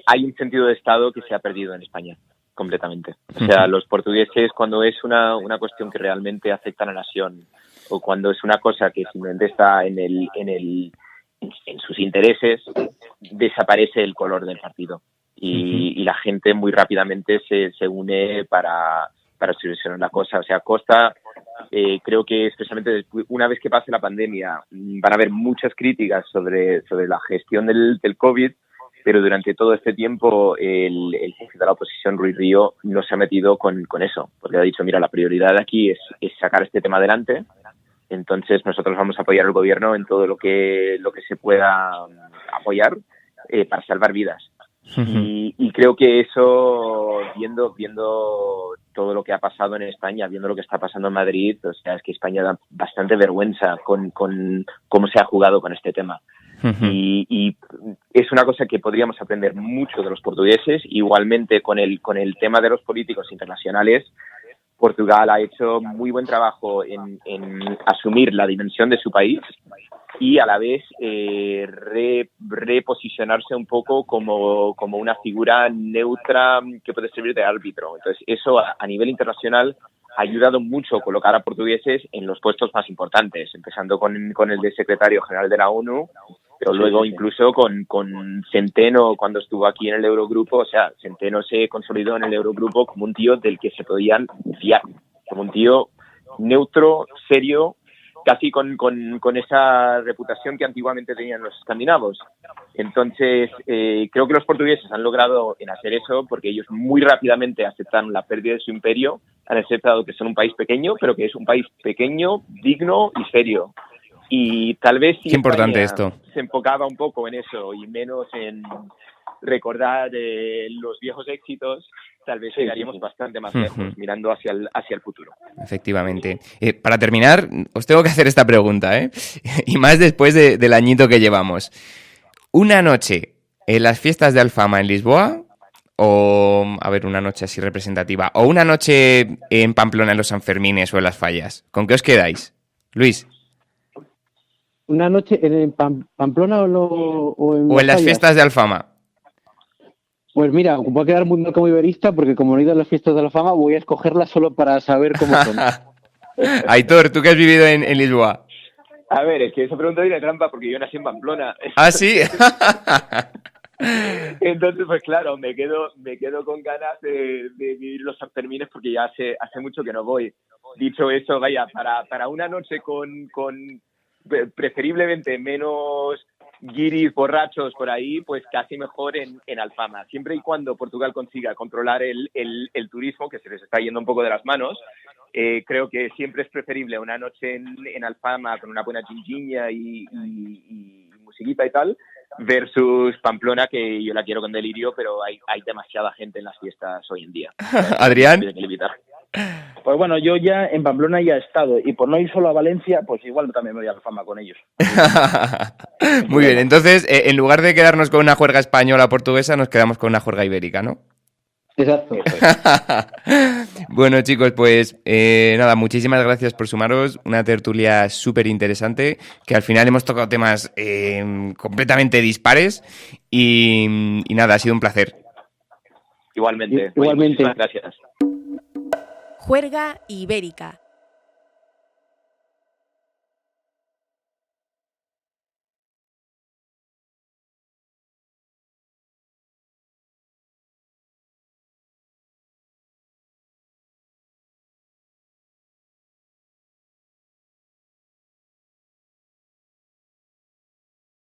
hay un sentido de Estado que se ha perdido en España completamente. O sea, los portugueses, cuando es una cuestión que realmente afecta a la nación o cuando es una cosa que simplemente está en sus intereses, desaparece el color del partido y la gente muy rápidamente se une para solucionar la cosa. O sea, Costa, creo que especialmente una vez que pase la pandemia van a haber muchas críticas sobre la gestión del COVID, pero durante todo este tiempo el jefe de la oposición, Ruiz Río, no se ha metido con eso, porque ha dicho, mira, la prioridad aquí es sacar este tema adelante, entonces nosotros vamos a apoyar al gobierno en todo lo que se pueda apoyar para salvar vidas. Y creo que eso, viendo todo lo que ha pasado en España, viendo lo que está pasando en Madrid, o sea, es que España da bastante vergüenza con cómo se ha jugado con este tema. Y es una cosa que podríamos aprender mucho de los portugueses. Igualmente con el tema de los políticos internacionales, Portugal ha hecho muy buen trabajo en asumir la dimensión de su país y a la vez reposicionarse un poco como una figura neutra que puede servir de árbitro. Entonces eso a nivel internacional ha ayudado mucho a colocar a portugueses en los puestos más importantes, empezando con el de secretario general de la ONU, pero luego incluso con Centeno cuando estuvo aquí en el Eurogrupo. O sea, Centeno se consolidó en el Eurogrupo como un tío del que se podían fiar, como un tío neutro, serio, casi con esa reputación que antiguamente tenían los escandinavos. Entonces, creo que los portugueses han logrado en hacer eso porque ellos muy rápidamente aceptaron la pérdida de su imperio, han aceptado que son un país pequeño, pero que es un país pequeño, digno y serio. Y tal vez si importante España esto. se enfocaba un poco en eso y menos en recordar los viejos éxitos, tal vez llegaríamos bastante más lejos, mirando hacia el futuro. Efectivamente. Para terminar, os tengo que hacer esta pregunta, y más después del añito que llevamos. ¿Una noche en las fiestas de Alfama en Lisboa o, a ver, una noche así representativa, o una noche en Pamplona en los Sanfermines o en las Fallas? ¿Con qué os quedáis? Luis. ¿Una noche en Pamplona o en las fiestas de Alfama? Pues mira, voy a quedar muy mal como iberista porque como no he ido a las fiestas de Alfama voy a escogerlas solo para saber cómo son. Aitor, ¿tú qué has vivido en Lisboa? A ver, es que esa pregunta tiene trampa porque yo nací en Pamplona. ¿Ah, sí? Entonces, pues claro, me quedo con ganas de vivir los Sanfermines porque ya hace mucho que no voy. Dicho eso, vaya, para una noche con preferiblemente menos guiris borrachos por ahí, pues casi mejor en Alfama. Siempre y cuando Portugal consiga controlar el turismo, que se les está yendo un poco de las manos, creo que siempre es preferible una noche en Alfama con una buena gingiña y musiquita y tal, versus Pamplona, que yo la quiero con delirio, pero hay demasiada gente en las fiestas hoy en día. Adrián. Pues bueno, yo ya en Pamplona ya he estado, y por no ir solo a Valencia, pues igual también me voy a Alfama con ellos. Muy bien, entonces, en lugar de quedarnos con una juerga española o portuguesa, nos quedamos con una juerga ibérica, ¿no? Exacto. Bueno, chicos, pues nada, muchísimas gracias por sumaros. Una tertulia súper interesante, que al final hemos tocado temas completamente dispares y nada, ha sido un placer. Igualmente. Igualmente. Muchas gracias. Juerga Ibérica,